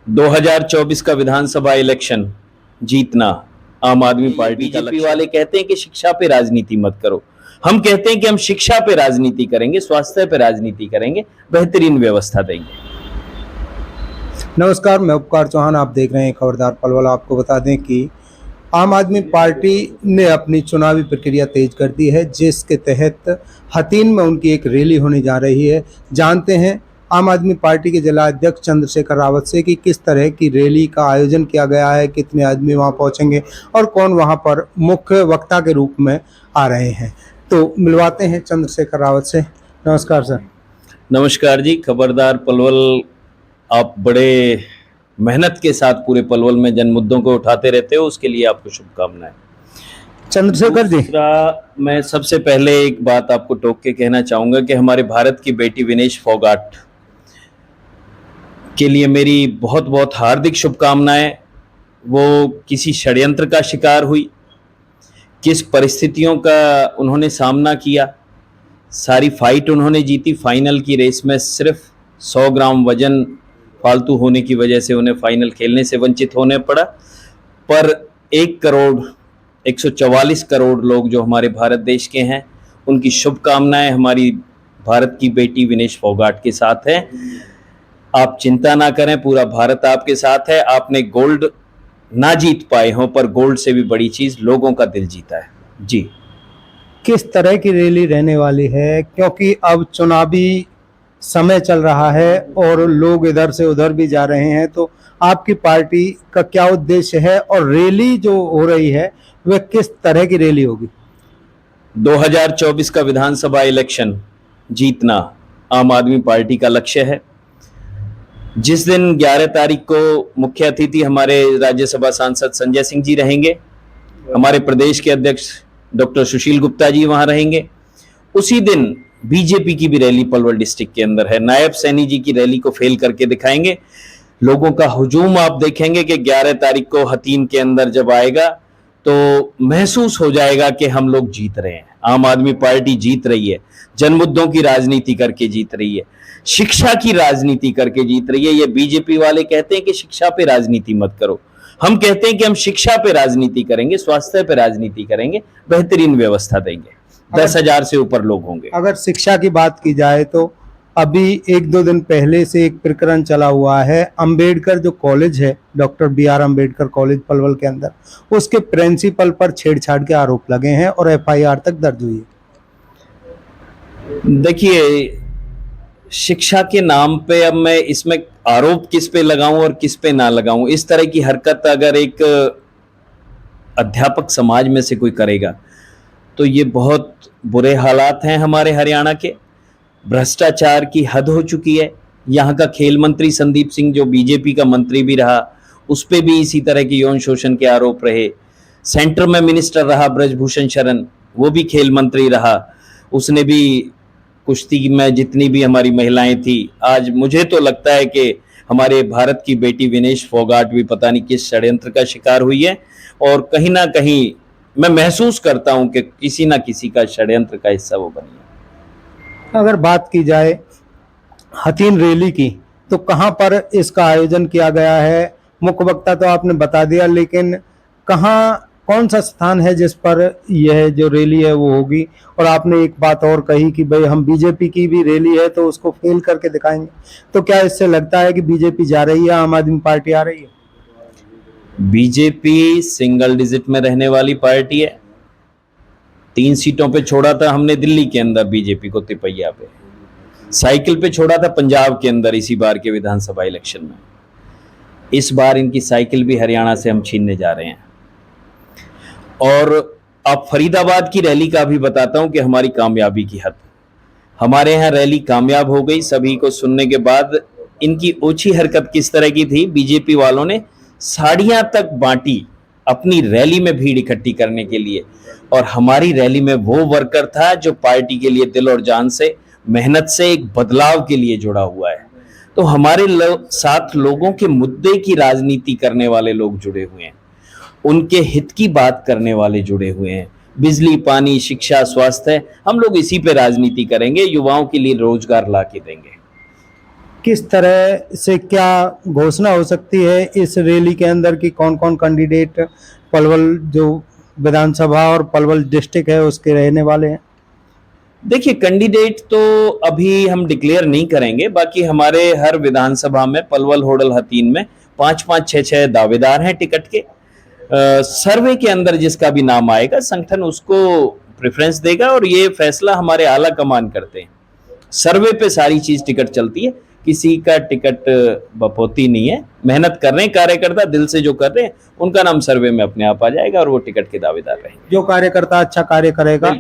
2024 का विधानसभा इलेक्शन जीतना आम आदमी पार्टी का लक्ष्य। वाले कहते हैं कि शिक्षा पे राजनीति मत करो, हम कहते हैं कि हम शिक्षा पे राजनीति करेंगे, स्वास्थ्य पे राजनीति करेंगे, बेहतरीन व्यवस्था देंगे। नमस्कार, मैं उपकार चौहान, आप देख रहे हैं खबरदार पलवल। आपको बता दें कि आम आदमी पार्टी ने अपनी चुनावी प्रक्रिया तेज कर दी है, जिसके तहत हथीन में उनकी एक रैली होने जा रही है। जानते हैं आम आदमी पार्टी के जिला अध्यक्ष चंद्रशेखर रावत से कि किस तरह की रैली का आयोजन किया गया है, कितने आदमी वहां पहुंचेंगे और कौन वहां पर मुख्य वक्ता के रूप में आ रहे हैं। तो मिलवाते हैं चंद्रशेखर रावत से। नमस्कार सर। नमस्कार जी। खबरदार पलवल, आप बड़े मेहनत के साथ पूरे पलवल में जन मुद्दों को उठाते रहते हो, उसके लिए आपको शुभकामनाएं। चंद्रशेखर जी, मैं सबसे पहले एक बात आपको टोक के कहना चाहूंगा कि हमारे भारत की बेटी विनेश फोगाट के लिए मेरी बहुत बहुत हार्दिक शुभकामनाएं। वो किसी षड्यंत्र का शिकार हुई, किस परिस्थितियों का उन्होंने सामना किया, सारी फाइट उन्होंने जीती। फाइनल की रेस में सिर्फ 100 ग्राम वजन फालतू होने की वजह से उन्हें फाइनल खेलने से वंचित होने पड़ा। पर 144 करोड़ लोग जो हमारे भारत देश के हैं, उनकी शुभकामनाएं हमारी भारत की बेटी विनेश फोगाट के साथ है। आप चिंता ना करें, पूरा भारत आपके साथ है। आपने गोल्ड ना जीत पाए हो, पर गोल्ड से भी बड़ी चीज लोगों का दिल जीता है जी। किस तरह की रैली रहने वाली है, क्योंकि अब चुनावी समय चल रहा है और लोग इधर से उधर भी जा रहे हैं, तो आपकी पार्टी का क्या उद्देश्य है और रैली जो हो रही है वह किस तरह की रैली होगी? 2024 का विधानसभा इलेक्शन जीतना आम आदमी पार्टी का लक्ष्य है। जिस दिन 11 तारीख को मुख्य अतिथि हमारे राज्यसभा सांसद संजय सिंह जी रहेंगे, हमारे प्रदेश के अध्यक्ष डॉक्टर सुशील गुप्ता जी वहां रहेंगे। उसी दिन बीजेपी की भी रैली पलवल डिस्ट्रिक्ट के अंदर है। नायब सैनी जी की रैली को फेल करके दिखाएंगे। लोगों का हुजूम आप देखेंगे कि 11 तारीख को हथीन के अंदर जब आएगा तो महसूस हो जाएगा कि हम लोग जीत रहे हैं। आम आदमी पार्टी जीत रही है, जन मुद्दों की राजनीति करके जीत रही है, शिक्षा की राजनीति करके जीत रही है। ये बीजेपी वाले कहते हैं कि शिक्षा पे राजनीति मत करो, हम कहते हैं कि हम शिक्षा पे राजनीति करेंगे, स्वास्थ्य पे राजनीति करेंगे, बेहतरीन व्यवस्था देंगे। 10,000 से ऊपर लोग होंगे। अगर शिक्षा की बात की जाए तो अभी 1-2 दिन पहले से एक प्रकरण चला हुआ है। अंबेडकर जो कॉलेज है, doctor BR Ambedkar college Palwal के अंदर, उसके प्रिंसिपल पर छेड़छाड़ के आरोप लगे हैं और FIR तक दर्ज हुई है। देखिए, शिक्षा के नाम पे अब मैं इसमें आरोप किस पे लगाऊं और किस पे ना लगाऊं, इस तरह की हरकत अगर एक अध्यापक समाज में से कोई करेगा तो ये बहुत बुरे हालात हैं हमारे हरियाणा के। भ्रष्टाचार की हद हो चुकी है। यहाँ का खेल मंत्री संदीप सिंह, जो बीजेपी का मंत्री भी रहा, उस पे भी इसी तरह के यौन शोषण के आरोप रहे। सेंटर में मिनिस्टर रहा ब्रजभूषण शरण, वो भी खेल मंत्री रहा, उसने भी कुश्ती में जितनी भी हमारी महिलाएं थी, आज मुझे तो लगता है कि हमारे भारत की बेटी विनेश फोगाट भी पता नहीं किस षड्यंत्र का शिकार हुई है। और कहीं ना कहीं मैं महसूस करता हूं कि किसी ना किसी का षड्यंत्र का हिस्सा वो बनी है। अगर बात की जाए हथीन रैली की, तो कहां पर इसका आयोजन किया गया है? मुख्य वक्ता तो आपने बता दिया, लेकिन कौन सा स्थान है जिस पर यह जो रैली है वो होगी? और आपने एक बात और कही कि भाई हम बीजेपी की भी रैली है तो उसको फेल करके दिखाएंगे, तो क्या इससे लगता है कि बीजेपी जा रही है, आम आदमी पार्टी आ रही है? बीजेपी सिंगल डिजिट में रहने वाली पार्टी है। 3 सीटों पे छोड़ा था हमने दिल्ली के अंदर बीजेपी को, तिपैया पे। साइकिल पे छोड़ा था पंजाब के अंदर इसी बार के विधानसभा इलेक्शन में। इस बार इनकी साइकिल भी हरियाणा से हम छीनने जा रहे हैं। और अब फरीदाबाद की रैली का भी बताता हूं कि हमारी कामयाबी की हद। हमारे यहाँ रैली कामयाब हो गई। सभी को सुनने के बाद इनकी ओछी हरकत किस तरह की थी, बीजेपी वालों ने साड़ियां तक बांटी अपनी रैली में भीड़ इकट्ठी करने के लिए। और हमारी रैली में वो वर्कर था जो पार्टी के लिए दिल और जान से, मेहनत से एक बदलाव के लिए जुड़ा हुआ है। तो हमारे साथ लोगों के मुद्दे की राजनीति करने वाले लोग जुड़े हुए हैं, उनके हित की बात करने वाले जुड़े हुए हैं। बिजली, पानी, शिक्षा, स्वास्थ्य, हम लोग इसी पे राजनीति करेंगे, युवाओं के लिए रोजगार ला के देंगे। किस तरह से क्या घोषणा हो सकती है इस रैली के अंदर कि कौन कौन कैंडिडेट पलवल जो विधानसभा और पलवल डिस्ट्रिक्ट है उसके रहने वाले हैं? देखिए, कैंडिडेट तो अभी हम डिक्लेयर नहीं करेंगे। बाकी हमारे हर विधानसभा में पलवल, होडल, हथीन में 5-5, 6-6 दावेदार हैं टिकट के। सर्वे के अंदर जिसका भी नाम आएगा संगठन उसको प्रेफरेंस देगा और ये फैसला हमारे आला कमान करते हैं। सर्वे पे सारी चीज टिकट चलती है, किसी का टिकट बपौती नहीं है। मेहनत कर रहे हैं कार्यकर्ता, दिल से जो कर रहे हैं उनका नाम सर्वे में अपने आप आ जाएगा और वो टिकट के दावेदार रहेंगे। जो कार्यकर्ता अच्छा कार्य करेगा,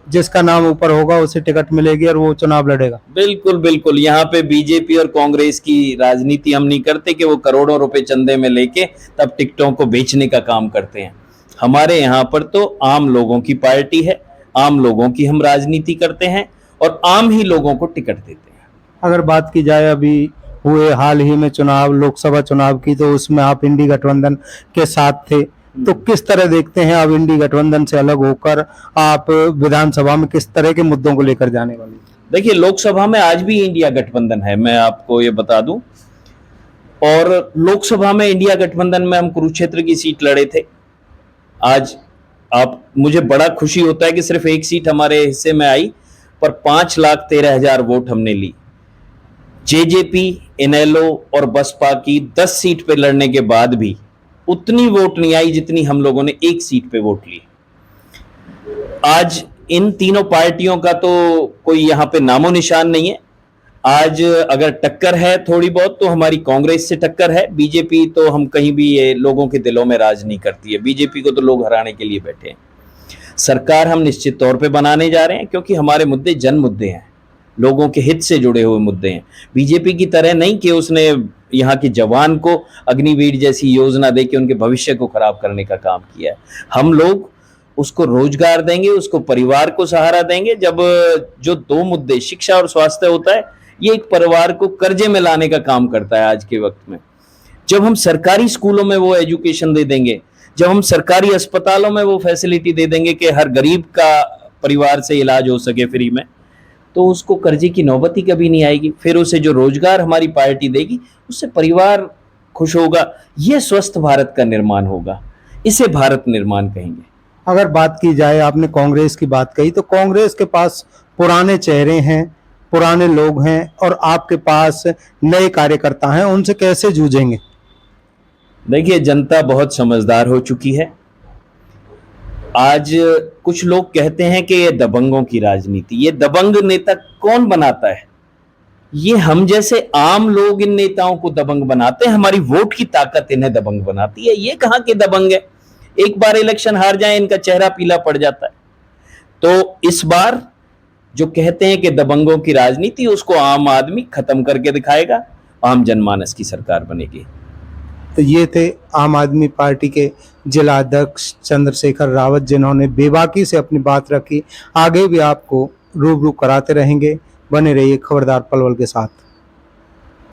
जिसका नाम ऊपर होगा उसे टिकट मिलेगी और वो चुनाव लड़ेगा। बिल्कुल बिल्कुल। यहाँ पे बीजेपी और कांग्रेस की राजनीति हम नहीं करते कि वो करोड़ों रुपए चंदे में लेके तब टिकटों को बेचने का काम करते हैं। हमारे यहाँ पर तो आम लोगों की पार्टी है, आम लोगों की हम राजनीति करते हैं और आम ही लोगों को टिकट देते हैं। अगर बात की जाए अभी हुए हाल ही में चुनाव, लोकसभा चुनाव की, तो उसमें आप इंडी गठबंधन के साथ थे, तो किस तरह देखते हैं अब इंडी गठबंधन से अलग होकर आप विधानसभा में किस तरह के मुद्दों को लेकर जाने वाले? देखिए, लोकसभा में आज भी इंडिया गठबंधन है, मैं आपको ये बता दूं। और लोकसभा में इंडिया गठबंधन में हम कुरुक्षेत्र की सीट लड़े थे। आज मुझे बड़ा खुशी होता है कि सिर्फ एक सीट हमारे हिस्से में आई, पर 5,13,000 वोट हमने ली। जेजेपी, इनेलो और बसपा की 10 सीट पे लड़ने के बाद भी उतनी वोट नहीं आई जितनी हम लोगों ने एक सीट पे वोट ली। आज इन तीनों पार्टियों का तो कोई यहाँ पे नामो निशान नहीं है। आज अगर टक्कर है थोड़ी बहुत तो हमारी कांग्रेस से टक्कर है। बीजेपी तो हम कहीं भी ये लोगों के दिलों में राज नहीं करती है। बीजेपी को तो लोग हराने के लिए बैठे हैं। सरकार हम निश्चित तौर पे बनाने जा रहे हैं क्योंकि हमारे मुद्दे जन मुद्दे हैं, लोगों के हित से जुड़े हुए मुद्दे हैं। बीजेपी की तरह नहीं कि उसने यहाँ के जवान को अग्निवीर जैसी योजना दे के उनके भविष्य को खराब करने का काम किया है। हम लोग उसको रोजगार देंगे, उसको परिवार को सहारा देंगे। जब जो दो मुद्दे शिक्षा और स्वास्थ्य होता है, ये एक परिवार को कर्जे में लाने का काम करता है आज के वक्त में। जब हम सरकारी स्कूलों में वो एजुकेशन दे देंगे, जब हम सरकारी अस्पतालों में वो फैसिलिटी दे देंगे कि हर गरीब का परिवार से इलाज हो सके फ्री में, तो उसको कर्जे की नौबत ही कभी नहीं आएगी। फिर उसे जो रोजगार हमारी पार्टी देगी उससे परिवार खुश होगा। ये स्वस्थ भारत का निर्माण होगा, इसे भारत निर्माण कहेंगे। अगर बात की जाए, आपने कांग्रेस की बात कही, तो कांग्रेस के पास पुराने चेहरे हैं, पुराने लोग हैं और आपके पास नए कार्यकर्ता हैं, उनसे कैसे जूझेंगे? देखिए, जनता बहुत समझदार हो चुकी है। आज कुछ लोग कहते हैं कि ये दबंगों की राजनीति, ये दबंग नेता कौन बनाता है? ये हम जैसे आम लोग इन नेताओं को दबंग बनाते हैं। हमारी वोट की ताकत इन्हें दबंग बनाती है। ये कहां के दबंग है? एक बार इलेक्शन हार जाए इनका चेहरा पीला पड़ जाता है। तो इस बार जो कहते हैं कि दबंगों की राजनीति, उसको आम आदमी खत्म करके दिखाएगा। आम जनमानस की सरकार बनेगी। तो ये थे आम आदमी पार्टी के जिला अध्यक्ष चंद्रशेखर रावत, जिन्होंने बेबाकी से अपनी बात रखी। आगे भी आपको रूबरू कराते रहेंगे। बने रहिए खबरदार पलवल के साथ।